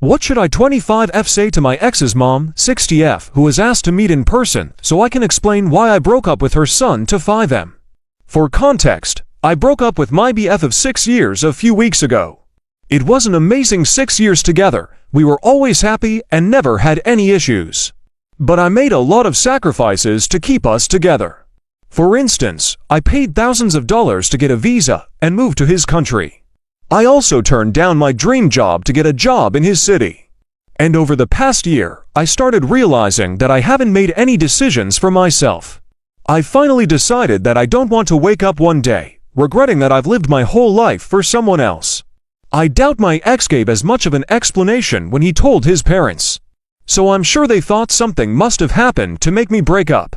What should I 25F say to my ex's mom, 60F, who was asked to meet in person so I can explain why I broke up with her son to 5M? For context, I broke up with my BF of 6 years a few weeks ago. It was an amazing 6 years together. We were always happy and never had any issues. But I made a lot of sacrifices to keep us together. For instance, I paid thousands of dollars to get a visa and move to his country. I also turned down my dream job to get a job in his city. And over the past year, I started realizing that I haven't made any decisions for myself. I finally decided that I don't want to wake up one day, regretting that I've lived my whole life for someone else. I doubt my ex gave as much of an explanation when he told his parents. So I'm sure they thought something must have happened to make me break up.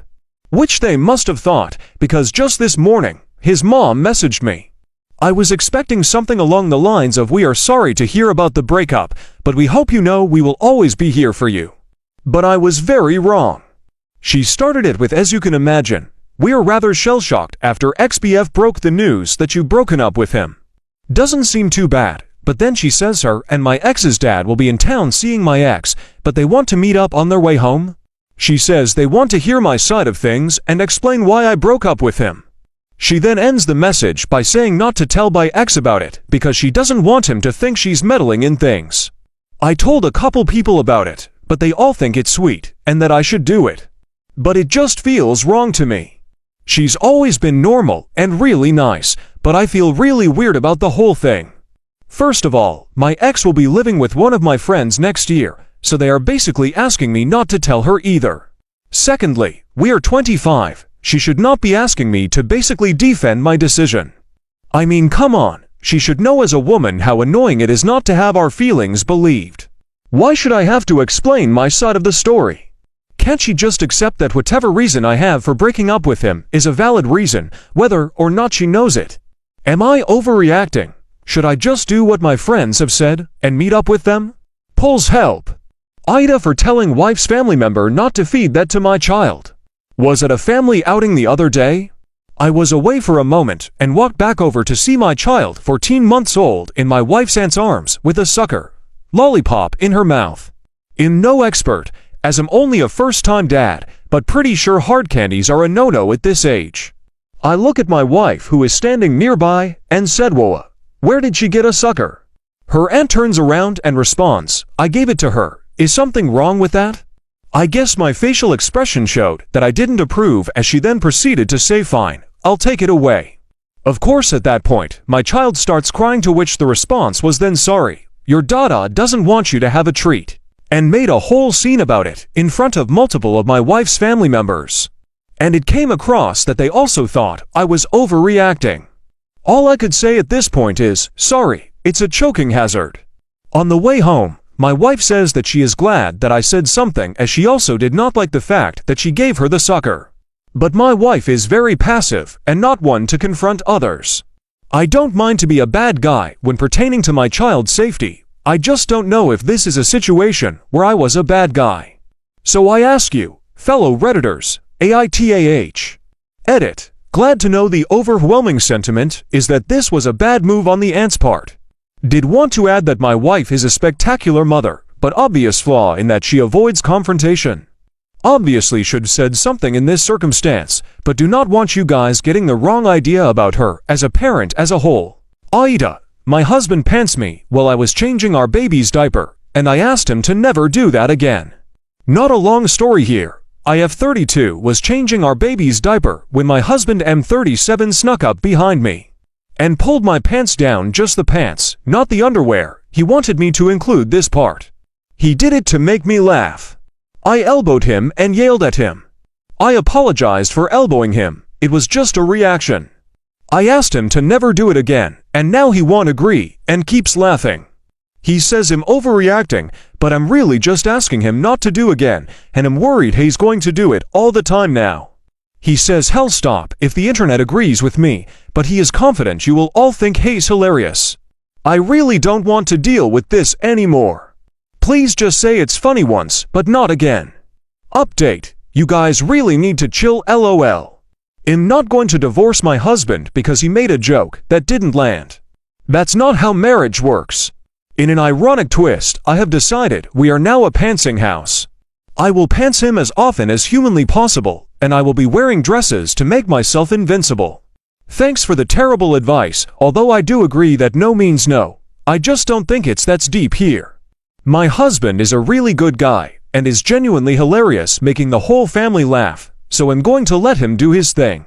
Which they must have thought, because just this morning, his mom messaged me. I was expecting something along the lines of, "We are sorry to hear about the breakup, but we hope you know we will always be here for you." But I was very wrong. She started it with, "As you can imagine, we are rather shell-shocked after XBF broke the news that you've broken up with him. Doesn't seem too bad." But then she says her and my ex's dad will be in town seeing my ex, but they want to meet up on their way home. She says they want to hear my side of things and explain why I broke up with him. She then ends the message by saying not to tell my ex about it because she doesn't want him to think she's meddling in things. I told a couple people about it, but they all think it's sweet and that I should do it. But it just feels wrong to me. She's always been normal and really nice, but I feel really weird about the whole thing. First of all, my ex will be living with one of my friends next year, so they are basically asking me not to tell her either. Secondly, we are 25. She should not be asking me to basically defend my decision. I mean, come on, she should know as a woman how annoying it is not to have our feelings believed. Why should I have to explain my side of the story? Can't she just accept that whatever reason I have for breaking up with him is a valid reason, whether or not she knows it? Am I overreacting? Should I just do what my friends have said and meet up with them? Pulls help. AITA for telling wife's family member not to feed that to my child. Was at a family outing the other day. I was away for a moment and walked back over to see my child, 14 months old, in my wife's aunt's arms with a sucker, lollipop in her mouth. I'm no expert, as I'm only a first-time dad, but pretty sure hard candies are a no-no at this age. I look at my wife, who is standing nearby, and said, "Whoa, where did she get a sucker?" Her aunt turns around and responds, "I gave it to her. Is something wrong with that?" I guess my facial expression showed that I didn't approve, as she then proceeded to say, "Fine, I'll take it away." Of course, at that point, my child starts crying, to which the response was then, "Sorry, your dada doesn't want you to have a treat," and made a whole scene about it in front of multiple of my wife's family members. And it came across that they also thought I was overreacting. All I could say at this point is, "Sorry, it's a choking hazard." On the way home, my wife says that she is glad that I said something, as she also did not like the fact that she gave her the sucker. But my wife is very passive and not one to confront others. I don't mind to be a bad guy when pertaining to my child's safety. I just don't know if this is a situation where I was a bad guy. So I ask you, fellow Redditors, AITAH. Edit. Glad to know the overwhelming sentiment is that this was a bad move on the aunt's part. Did want to add that my wife is a spectacular mother, but obvious flaw in that she avoids confrontation. Obviously should have said something in this circumstance, but do not want you guys getting the wrong idea about her as a parent as a whole. AITA. My husband pants me while I was changing our baby's diaper, and I asked him to never do that again. Not a long story here. IF32 was changing our baby's diaper when my husband M37 snuck up behind me and pulled my pants down, just the pants, not the underwear. He wanted me to include this part. He did it to make me laugh. I elbowed him and yelled at him. I apologized for elbowing him. It was just a reaction. I asked him to never do it again, and now he won't agree and keeps laughing. He says I'm overreacting, but I'm really just asking him not to do again, and I'm worried he's going to do it all the time now. He says hell stop if the internet agrees with me, but he is confident you will all think he's hilarious. I really don't want to deal with this anymore. Please just say it's funny once, but not again. Update. You guys really need to chill, LOL. I'm not going to divorce my husband because he made a joke that didn't land. That's not how marriage works. In an ironic twist, I have decided we are now a pantsing house. I will pants him as often as humanly possible, and I will be wearing dresses to make myself invincible. Thanks for the terrible advice, although I do agree that no means no. I just don't think it's that deep here. My husband is a really good guy, and is genuinely hilarious, making the whole family laugh, so I'm going to let him do his thing.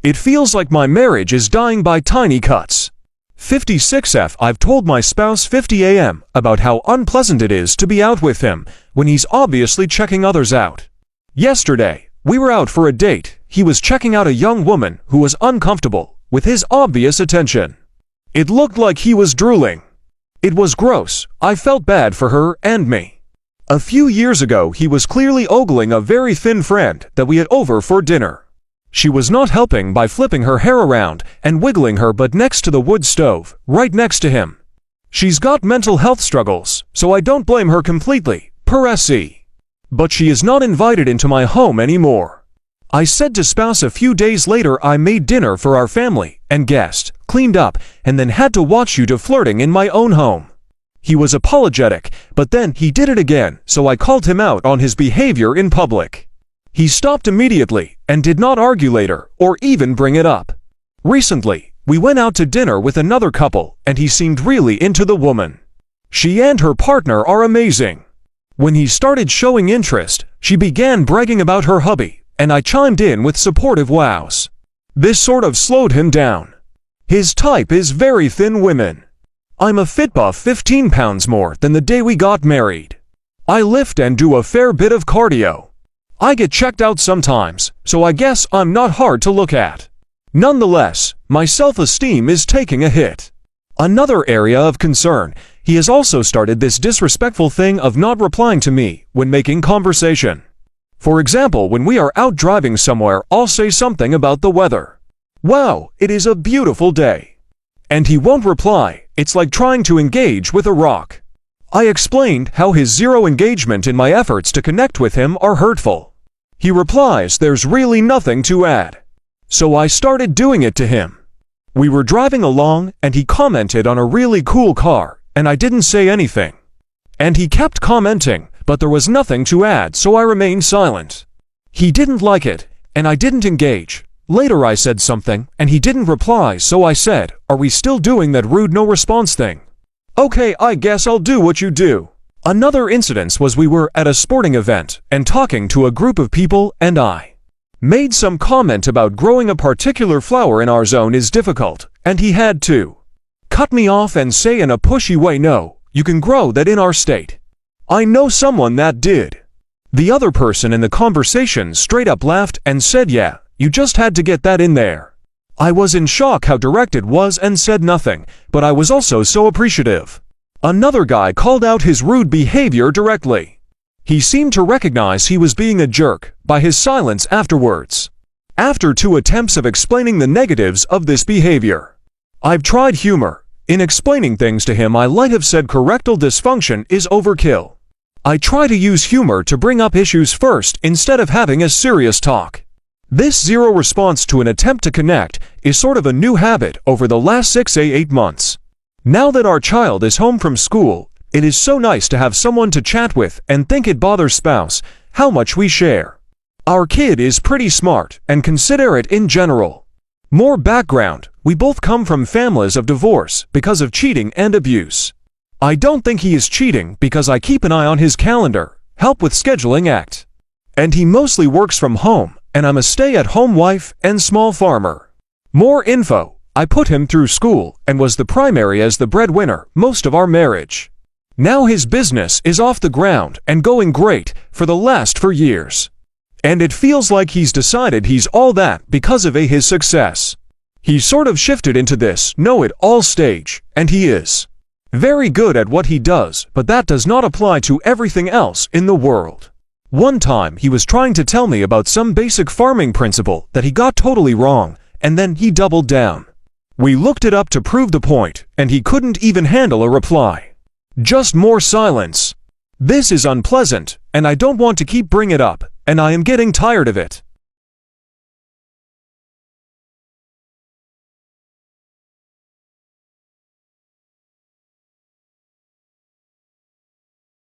It feels like my marriage is dying by tiny cuts. 56F I've told my spouse 50 AM about how unpleasant it is to be out with him when he's obviously checking others out. Yesterday, we were out for a date. He was checking out a young woman who was uncomfortable with his obvious attention. It looked like he was drooling. It was gross. I felt bad for her and me. A few years ago, he was clearly ogling a very thin friend that we had over for dinner. She was not helping by flipping her hair around and wiggling her butt next to the wood stove, right next to him. She's got mental health struggles, so I don't blame her completely, per se. But she is not invited into my home anymore. I said to spouse a few days later I made dinner for our family and guest, cleaned up, and then had to watch you to flirting in my own home. He was apologetic, but then he did it again, so I called him out on his behavior in public. He stopped immediately and did not argue later or even bring it up. Recently, we went out to dinner with another couple and he seemed really into the woman. She and her partner are amazing. When he started showing interest, she began bragging about her hubby, and I chimed in with supportive wows. This sort of slowed him down. His type is very thin women. I'm a fit buff 15 pounds more than the day we got married. I lift and do a fair bit of cardio. I get checked out sometimes, so I guess I'm not hard to look at. Nonetheless, my self-esteem is taking a hit. Another area of concern, he has also started this disrespectful thing of not replying to me when making conversation. For example, when we are out driving somewhere, I'll say something about the weather. Wow, it is a beautiful day. And he won't reply. It's like trying to engage with a rock. I explained how his zero engagement in my efforts to connect with him are hurtful. He replies there's really nothing to add. So I started doing it to him. We were driving along and he commented on a really cool car, and I didn't say anything. And he kept commenting, but there was nothing to add, so I remained silent. He didn't like it, and I didn't engage. Later I said something, and he didn't reply, so I said, are we still doing that rude no response thing? Okay, I guess I'll do what you do. Another incident was we were at a sporting event and talking to a group of people, and I made some comment about growing a particular flower in our zone is difficult, and he had to cut me off and say in a pushy way, no, you can grow that in our state. I know someone that did. The other person in the conversation straight up laughed and said, yeah, you just had to get that in there. I was in shock how direct it was and said nothing, but I was also so appreciative. Another guy called out his rude behavior directly. He seemed to recognize he was being a jerk by his silence afterwards. After 2 attempts of explaining the negatives of this behavior, I've tried humor. In explaining things to him, I might have said correctal dysfunction is overkill. I try to use humor to bring up issues first instead of having a serious talk. This zero response to an attempt to connect is sort of a new habit over the last 6-8 months. Now that our child is home from school, it is so nice to have someone to chat with and think it bothers spouse how much we share. Our kid is pretty smart and considerate in general. More background, we both come from families of divorce because of cheating and abuse. I don't think he is cheating because I keep an eye on his calendar, help with scheduling act. And he mostly works from home, and I'm a stay-at-home wife and small farmer. More info. I put him through school and was the primary as the breadwinner most of our marriage. Now his business is off the ground and going great for the last 4 years. And it feels like he's decided he's all that because of his success. He's sort of shifted into this know-it-all stage, and he is very good at what he does, but that does not apply to everything else in the world. One time he was trying to tell me about some basic farming principle that he got totally wrong, and then he doubled down. We looked it up to prove the point, and he couldn't even handle a reply. Just more silence. This is unpleasant, and I don't want to keep bringing it up, and I am getting tired of it.